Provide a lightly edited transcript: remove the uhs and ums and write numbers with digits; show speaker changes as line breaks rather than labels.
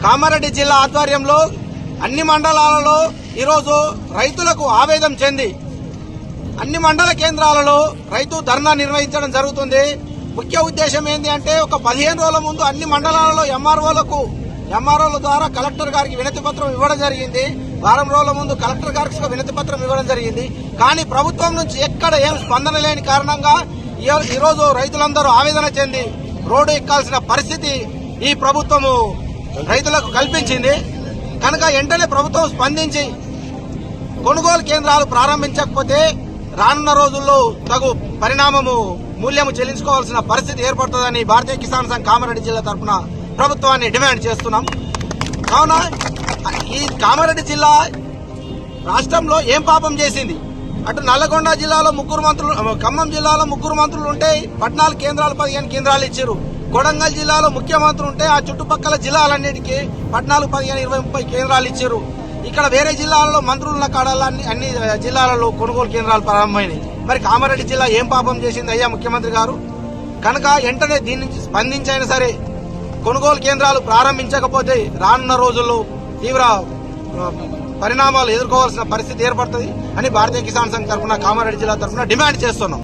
కామారెడ్డి జిల్లా ఆధ్వర్యంలో అన్ని మండలాలలో ఈరోజు రైతులకు ఆవేదన చెంది అన్ని మండల కేంద్రాలలో రైతు ధర్నా నిర్వహించడం జరుగుతుంది. ముఖ్య ఉద్దేశం ఏంటి అంటే ఒక 15 రోజుల ముందు అన్ని మండలాలలో ఎంఆర్ఓల ద్వారా కలెక్టర్ గారికి వినతి పత్రం ఇవ్వడం జరిగింది. వారం రోజుల ముందు కలెక్టర్ గారికి వినతి పత్రం ఇవ్వడం జరిగింది. కానీ ప్రభుత్వం నుంచి ఎక్కడ ఏం స్పందన లేని కారణంగా ఈరోజు రైతులందరూ ఆవేదన చెంది రోడ్డు ఎక్కాల్సిన పరిస్థితి ఈ ప్రభుత్వము రైతులకు కల్పించింది. కనుక వెంటనే ప్రభుత్వం స్పందించి కొనుగోలు కేంద్రాలు ప్రారంభించకపోతే రానున్న రోజుల్లో తగు మూల్యము చెల్లించుకోవాల్సిన పరిస్థితి ఏర్పడుతుందని భారతీయ కిసాన్ సంఘ్ కామారెడ్డి జిల్లా తరఫున ప్రభుత్వాన్ని డిమాండ్ చేస్తున్నాం. కావున ఈ కామారెడ్డి జిల్లా రాష్ట్రంలో ఏం పాపం చేసింది? అటు నల్లగొండ జిల్లాలో 3 మంత్రులు, ఖమ్మం జిల్లాలో 3 మంత్రులు ఉంటే 14 కేంద్రాలు 15 కేంద్రాలు ఇచ్చారు. కొడంగల్ జిల్లాలో ముఖ్యమంత్రి ఉంటే ఆ చుట్టుపక్కల జిల్లాలన్నిటికీ 14, 15, 20, 30 కేంద్రాలు ఇచ్చారు. ఇక్కడ వేరే జిల్లాలలో మంత్రుల కాడాలన్నీ అన్ని జిల్లాలలో కొనుగోలు కేంద్రాలు ప్రారంభమైనాయి. మరి కామారెడ్డి జిల్లా ఏం పాపం చేసింది అయ్యా ముఖ్యమంత్రి గారు? కనుక వెంటనే దీని నుంచి స్పందించైనా సరే కొనుగోలు కేంద్రాలు ప్రారంభించకపోతే రానున్న రోజుల్లో తీవ్ర పరిణామాలు ఎదుర్కోవాల్సిన పరిస్థితి ఏర్పడుతుంది అని భారతీయ కిసాన్ సంఘ్ తరఫున కామారెడ్డి జిల్లా తరఫున డిమాండ్ చేస్తున్నాం.